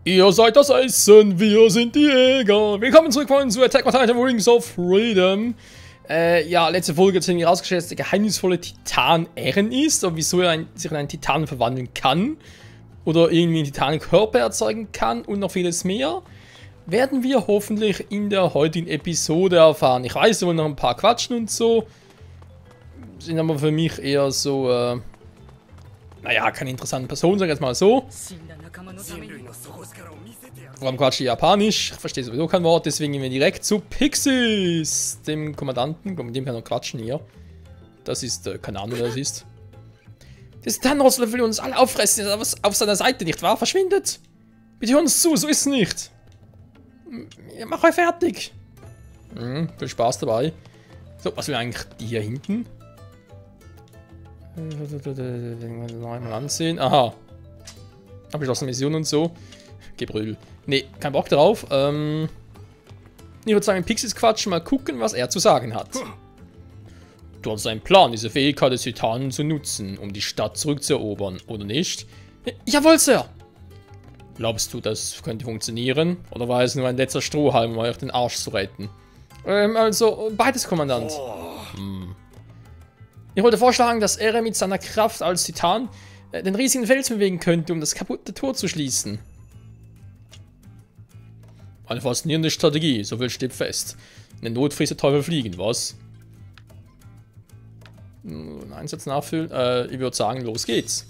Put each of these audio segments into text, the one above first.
Ihr seid das Essen, wir sind die Jäger. Willkommen zurück zu Attack on Titan Rings of Freedom. Ja, letzte Folge hat irgendwie rausgestellt, dass der geheimnisvolle Titan Eren ist und wieso er sich in einen Titan verwandeln kann. Oder irgendwie einen Titanenkörper erzeugen kann und noch vieles mehr. Werden wir hoffentlich in der heutigen Episode erfahren. Ich weiß, wir wollen noch ein paar quatschen und so. Sind aber für mich eher so, naja, keine interessanten Personen, sag ich jetzt mal so. Warum quatsche ich Japanisch? Ich verstehe sowieso kein Wort, deswegen gehen wir direkt zu Pixis, dem Kommandanten. Mit dem kann er quatschen hier. Das ist, keine Ahnung, wer das ist. Das Titanrosler will uns alle auffressen, ist aber auf seiner Seite, nicht wahr? Verschwindet! Bitte hör uns zu, so ist es nicht. Mach euch fertig. Viel Spaß dabei. So, was will eigentlich die hier hinten? Noch einmal ansehen. Aha. Abgeschlossene Mission und so. Gebrüll. Nee, kein Bock drauf. Ich würde sagen, Pixis quatschen, mal gucken, was er zu sagen hat. Du hast einen Plan, diese Fähigkeit des Titanen zu nutzen, um die Stadt zurückzuerobern, oder nicht? Jawohl, Sir! Glaubst du, das könnte funktionieren? Oder war es nur ein letzter Strohhalm, um euch den Arsch zu retten? Also, beides, Kommandant. Ich wollte vorschlagen, dass Eren mit seiner Kraft als Titan den riesigen Fels bewegen könnte, um das kaputte Tor zu schließen. Eine faszinierende Strategie, so viel steht fest. In der Not frisst der Teufel fliegen, was? Einsatz nachfüllen. Ich würde sagen, los geht's.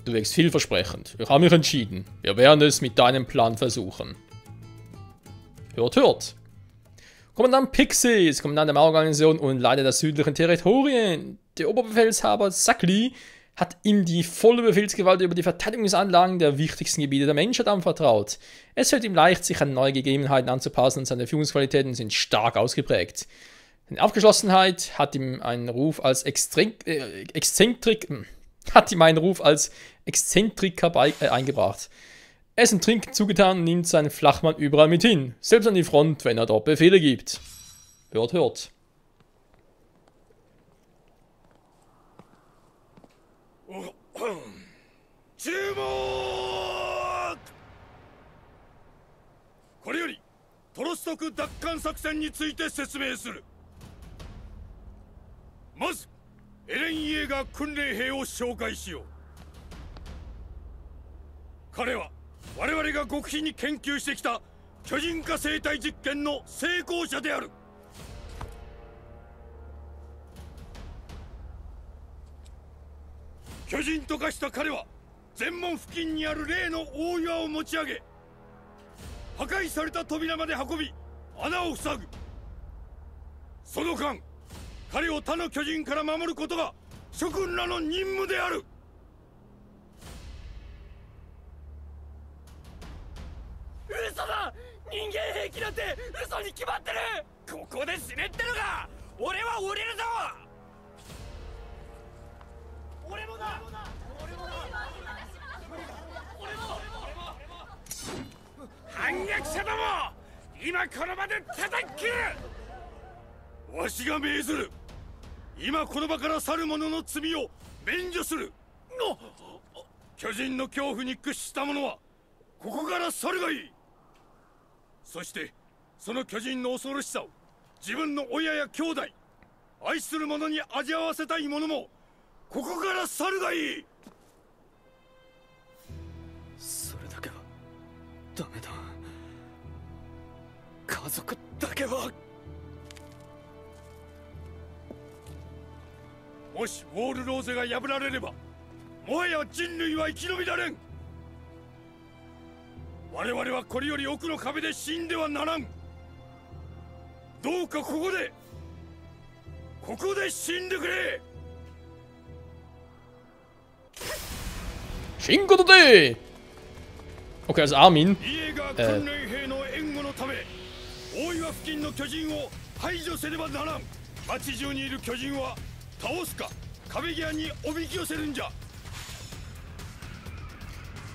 Du wirkst vielversprechend. Ich habe mich entschieden. Wir werden es mit deinem Plan versuchen. Hört, hört. Kommandant Pixis, Kommandant der Mauerorganisation und Leiter der südlichen Territorien. Der Oberbefehlshaber Sakli hat ihm die volle Befehlsgewalt über die Verteidigungsanlagen der wichtigsten Gebiete der Menschheit anvertraut. Es fällt ihm leicht, sich an neue Gegebenheiten anzupassen und seine Führungsqualitäten sind stark ausgeprägt. Seine Aufgeschlossenheit hat ihm einen Ruf als Exzentriker eingebracht. Er ist im Trink zugetan und nimmt seinen Flachmann überall mit hin, selbst an die Front, wenn er dort Befehle gibt. Hört, hört. Shingodode! Okay, also Armin.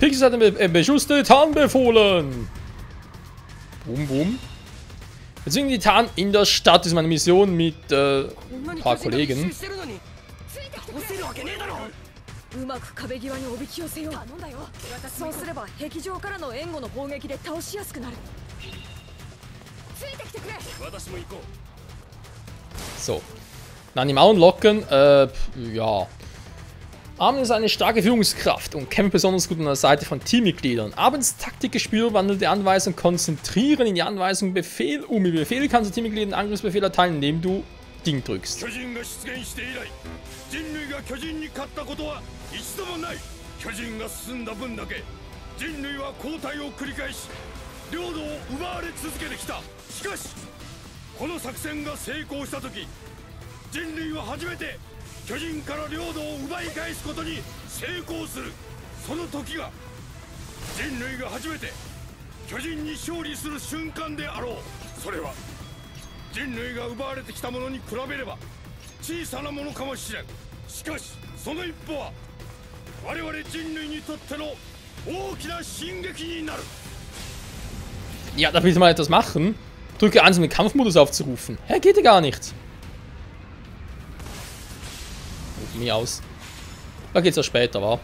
Pixis hat den Beschuss der Titan befohlen. Boom, boom. Deswegen die Titan in der Stadt ist meine Mission mit ein paar Kollegen. うまく壁際におびき寄せよう。頼んだよ。そうすれば壁上からの援護の砲撃で倒しやすくなる。ついてきてくれ。私も行こう。So. Dann im Unlocken, ja. Armin ist eine starke Führungskraft und kämpft besonders gut an der Seite von Teammitgliedern. Armins Taktikgespür wandelt die Anweisung konzentrieren in die Anweisung Befehl um. Mit Befehl kannst du Teammitgliedern einen Angriffsbefehl erteilen, indem du Ding drückst. Ja, da will ich mal etwas machen. Drücke 1, um den Kampfmodus aufzurufen. Hä, geht ja gar nicht. Von mir aus. Da geht's ja später, wa?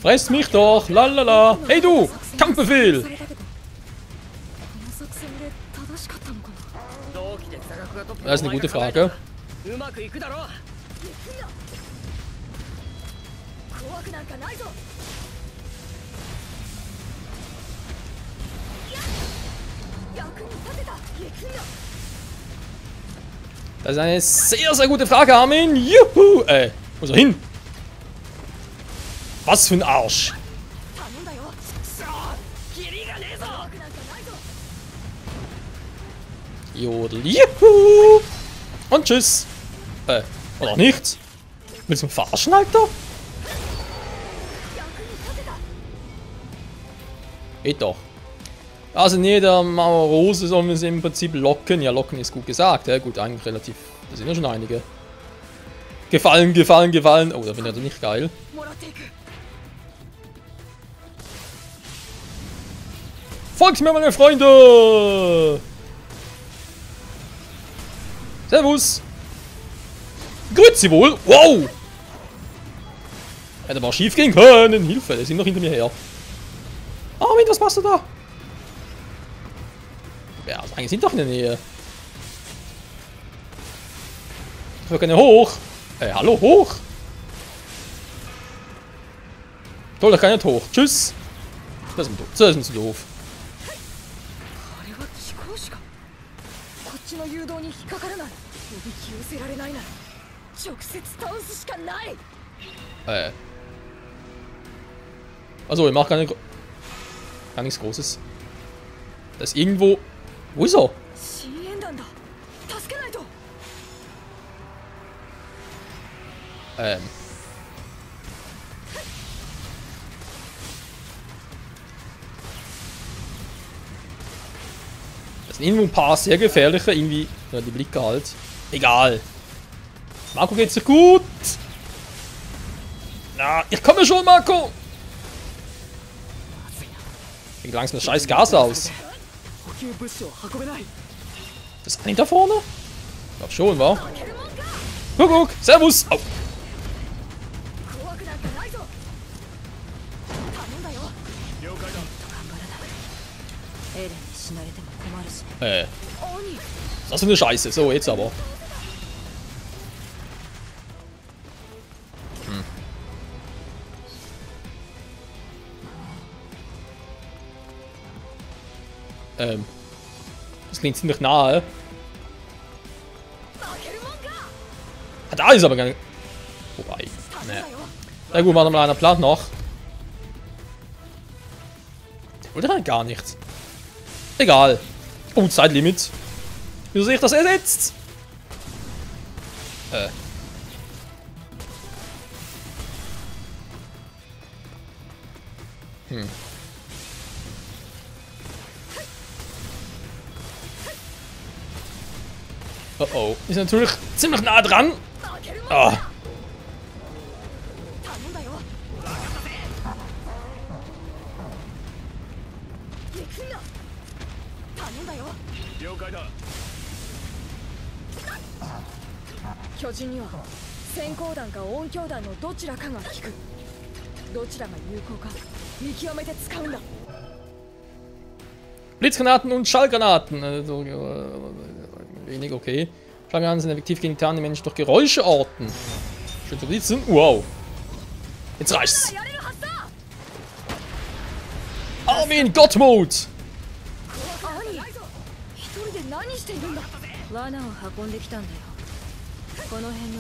Fress mich doch! Lalala! Hey du! Kampfbefehl! Das ist eine gute Frage. Das ist eine sehr, sehr gute Frage, Armin. Juhu! Wo ist er hin? Was für ein Arsch! Jodel, juhu! Und tschüss! Oder nicht? Willst du mich verarschen, Alter? Geht doch. Also in jeder Mauer Rose sollen wir sie im Prinzip locken. Ja, locken ist gut gesagt. Ja, gut, eigentlich relativ. Da sind ja schon einige. Gefallen, gefallen, gefallen. Oh, da bin ich also nicht geil. Folgt mir, meine Freunde! Servus! Grüezi wohl! Wow! Hätte aber schief gehen können! Hilfe, die sind noch hinter mir her. Armin, was machst du da? Ja, also eigentlich sind doch in der Nähe. Ich will gerne hoch! Hallo, hoch! Toll, da kann ich nicht hoch. Tschüss! Das ist mir zu doof. Also, ich mach gar nichts Großes. Das ist irgendwo. Wo ist er? Das sind irgendwo ein paar sehr gefährliche, irgendwie. Ja, die Blicke halt. Egal. Marco geht's dir gut. Na, ich komme schon, Marco. Wie langsam das scheiß Gas aus. Das ist nicht da vorne? Ich glaub schon, wa? Guck, servus. Oh. Das ist eine Scheiße. So, jetzt aber. Das klingt ziemlich nahe. Da ist aber gar nicht. Wobei. Ne. Na gut, machen wir mal einen Plan noch. Der wollte halt gar nichts. Egal. Oh, Zeitlimit. Wieso sehe ich das ersetzt? Oh oh. Ist natürlich ziemlich nah dran. Ah. Blitzgranaten und Schallgranaten. Also, wenig okay. Schallgranaten sind effektiv gegen tarnende Menschen durch Geräuscheorten. Schön zu blitzen. Wow. Jetzt reicht's. Armin Gottmut.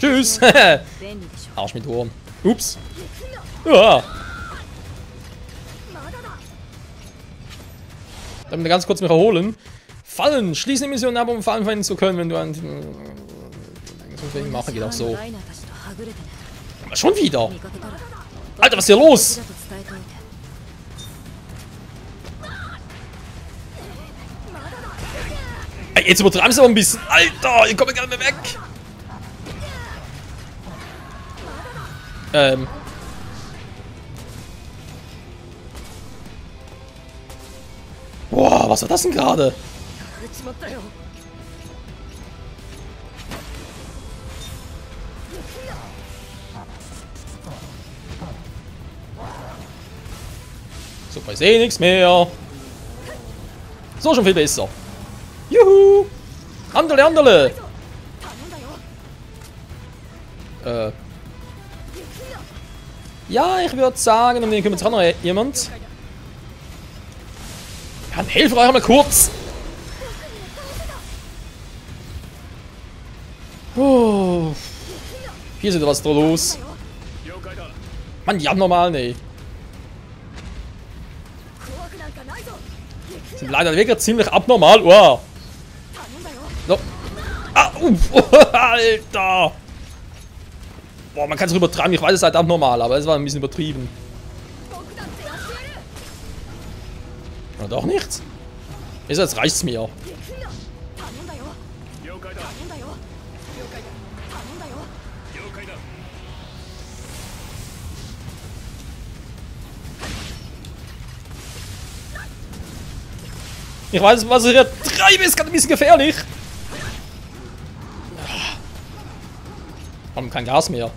Tschüss. Arsch mit Ohren. Ups. Ja. Dann ganz kurz mich erholen. Fallen. Schließen die Mission ab, um Fallen verhindern zu können, wenn du ein... machen geht auch so. Aber schon wieder. Alter, was ist hier los? Ey, jetzt übertreiben sie aber ein bisschen. Alter, ich komme gar nicht mehr weg. Boah, was war das denn gerade? Super, ich sehe nichts mehr. So, schon viel besser. Juhu! Anderle, anderle! Ja, ich würde sagen, um den kümmert sich auch noch jemand. Ja, dann helft euch mal kurz! Oh. Hier ist wieder was da los. Mann, ja, normal, ne. Sind leider wirklich ziemlich abnormal. Wow. No. Ah, Alter! Boah, man kann es übertreiben. Ich weiß, es ist halt abnormal, aber es war ein bisschen übertrieben. Oder doch nicht? Jetzt reicht's mir. Ich weiß, was ich hier treibe, ist gerade ein bisschen gefährlich. Haben kein Gas mehr.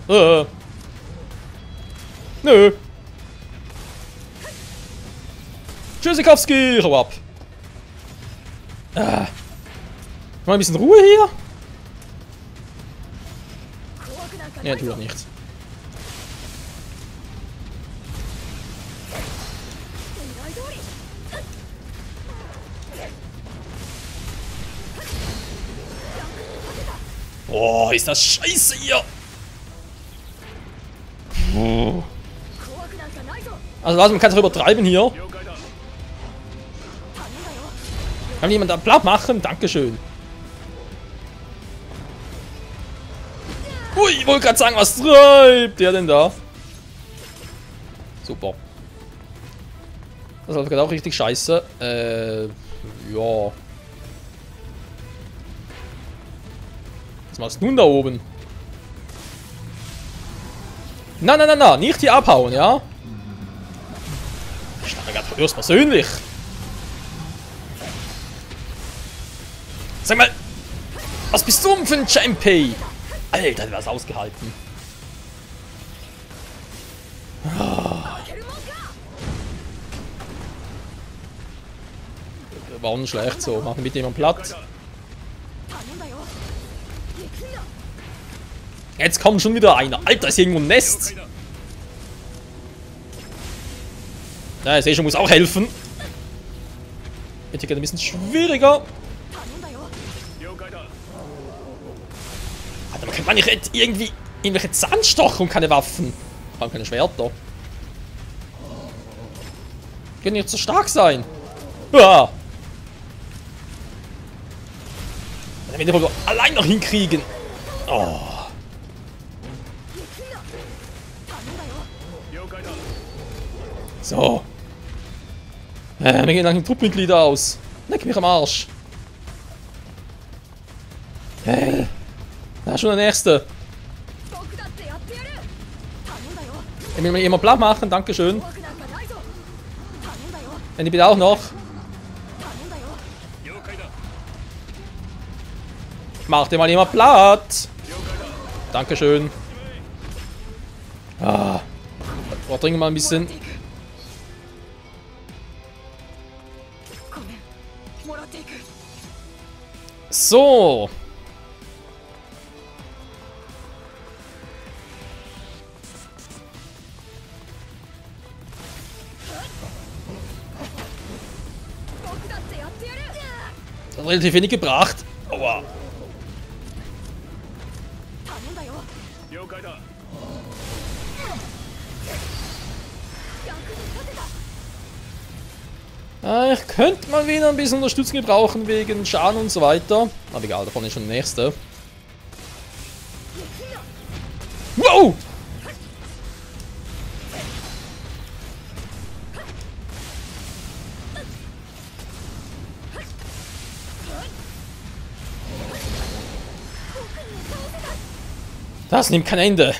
Nö. Tschüssikowski, hau ab. Mal ein bisschen Ruhe hier. Nee, tut doch nichts. Boah, ist das scheiße hier. Also man kann es übertreiben hier. Kann jemand da platt machen? Dankeschön. Ui, ich wollte gerade sagen, was treibt der denn da? Super. Das war gerade auch richtig scheiße. Ja. Was machst du nun da oben? Na, na, na, na, nicht hier abhauen, ja? Ich stand gerade höchst persönlich. Sag mal, was bist du für ein Champion? Alter, du hast ausgehalten. War nicht schlecht so. Machen mit jemandem platt. Jetzt kommt schon wieder einer. Alter, ist hier irgendwo ein Nest. Ja, ich sehe schon, muss auch helfen. Wird hier gerade ein bisschen schwieriger. Alter, man kann nicht irgendwie irgendwelche Zahnstocher und keine Waffen. Vor allem keine Schwerter. Können nicht so stark sein. Ja. Dann wird er wohl allein noch hinkriegen. Oh. So. Mir gehen langsam Truppmitglieder aus. Leck mich am Arsch. Hey. Da ist schon der nächste. Ich will mir immer platt machen, dankeschön. Wenn die bitte auch noch. Mach dir mal immer platt. Dankeschön. Ah. Wir trinken mal ein bisschen. So. Das hat relativ wenig gebracht. Aua. Ich könnte mal wieder ein bisschen Unterstützung gebrauchen wegen Schaden und so weiter. Aber egal, davon ist schon der nächste. Wow! Das nimmt kein Ende.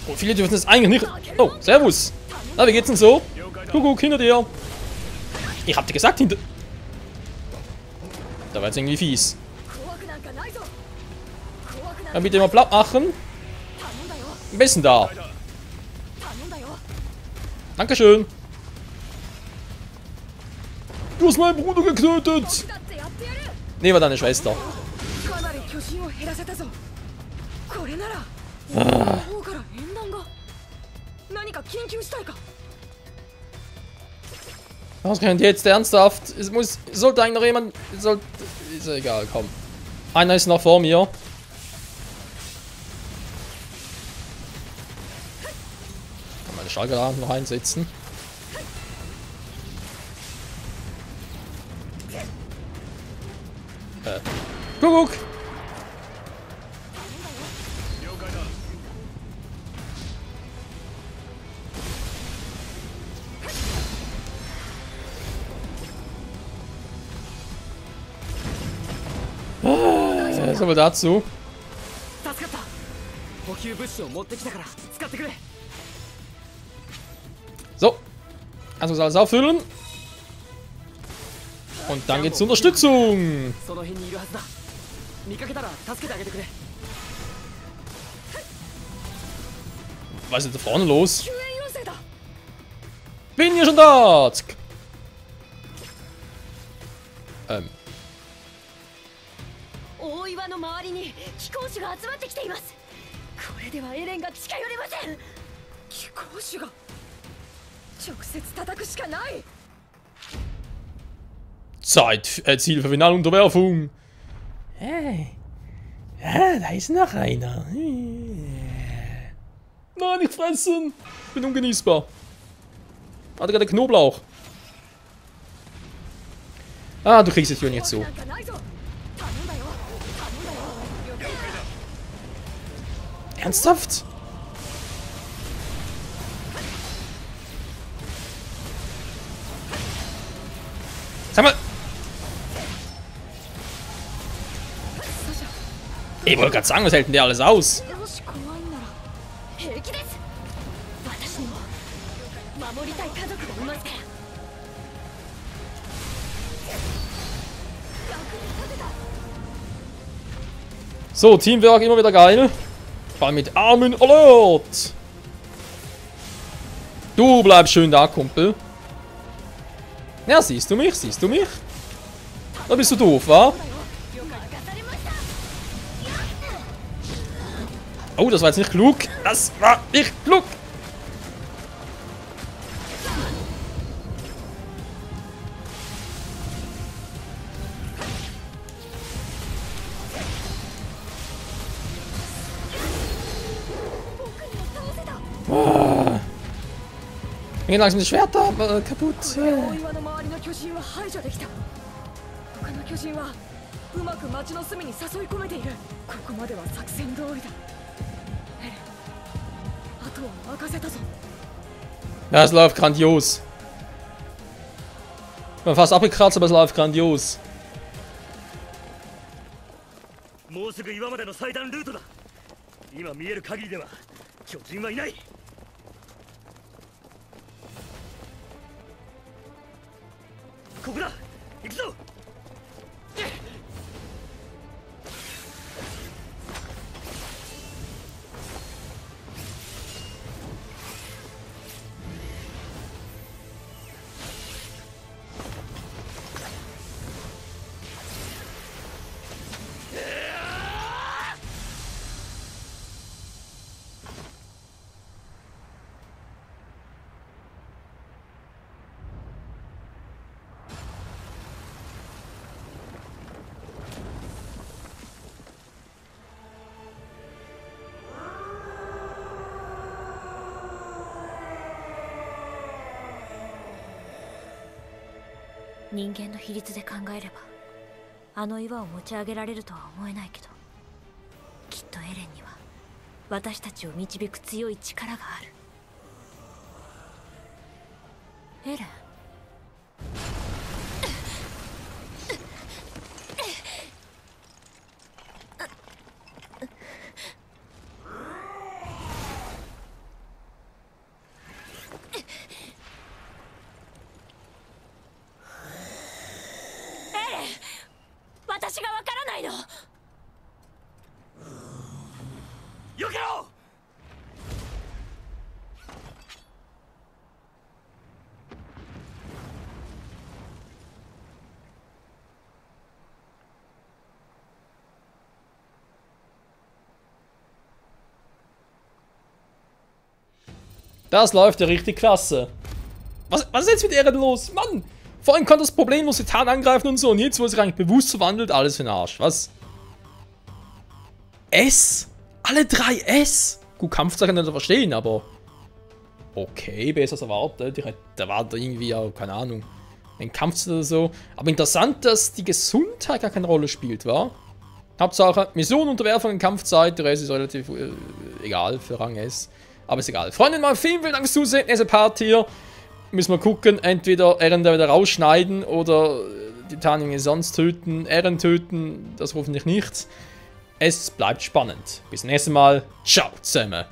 Oh, viele dürfen das eigentlich nicht. Oh, servus. Na, wie geht's denn so? Kuckuck, hinter dir. Ich hab dir gesagt, hinter... Da war jetzt irgendwie fies. Dann bitte mal platt machen. Ein bisschen da. Dankeschön. Du hast meinen Bruder getötet. Nee, war deine Schwester. Ah. Was könnt ihr jetzt ernsthaft? Sollte eigentlich noch jemand... ist ja egal, komm. Einer ist noch vor mir. Kann meine Schallgranaten noch einsetzen. Kuckuck! So viel dazu. So. Also muss alles auffüllen. Und dann geht's zur Unterstützung. Was ist da vorne los? Bin hier schon da. Zack. 大岩の周りに貴公子が集まってきています。これではエレンが近寄れません。貴公子が直接叩くしかない。 Zeit, Ziel für Finalunterwerfung. Hey. Ja, da ist noch einer. Nein, nicht fressen. Ich bin ungenießbar. Warte, gerade Knoblauch. Ah, du kriegst es hier nicht so. Ernsthaft? Sag mal. Ich wollte gerade sagen, was hält denn der alles aus? So, Teamwork immer wieder geil. Vor allem mit Armin Alert. Du bleibst schön da, Kumpel. Ja, siehst du mich? Siehst du mich? Da bist du doof, wa? Oh, das war jetzt nicht klug. Das war nicht klug. Oh. Mir gehen langsam die Schwerter kaputt. Ja, es läuft grandios. Ich bin fast abgekratzt, aber es läuft grandios. もうすぐ岩までの最短ルートだ。今見える限りでは巨人はいない。ここだ、行くぞ。人間の比率で考えればあの岩を持ち上げられるとは思えないけど、きっとエレンには私たちを導く強い力がある。エレン、私がわからないの。よけろ。Das läuft ja richtig klasse. Was ist jetzt mit Eren los? Mann! Vorhin konnte das problemlos Titan angreifen und so. Und jetzt, wo er sich eigentlich bewusst verwandelt, alles für den Arsch. Was? S? Alle 3 S? Gut, Kampfzeichen nicht zu verstehen, aber... Okay, besser als erwartet. Ich hätte erwartet irgendwie auch, keine Ahnung, einen Kampfzeichen oder so. Aber interessant, dass die Gesundheit gar keine Rolle spielt, wa? Hauptsache, Mission, Unterwerfung in Kampfzeit. Der Rest ist relativ egal für Rang S. Aber ist egal. Freunde, mal vielen Dank fürs Zusehen. Nächste Part hier. Müssen wir gucken, entweder Eren da wieder rausschneiden oder die Titanen sonst töten, Eren töten, das hoffentlich nicht. Es bleibt spannend. Bis zum nächsten Mal. Ciao zusammen.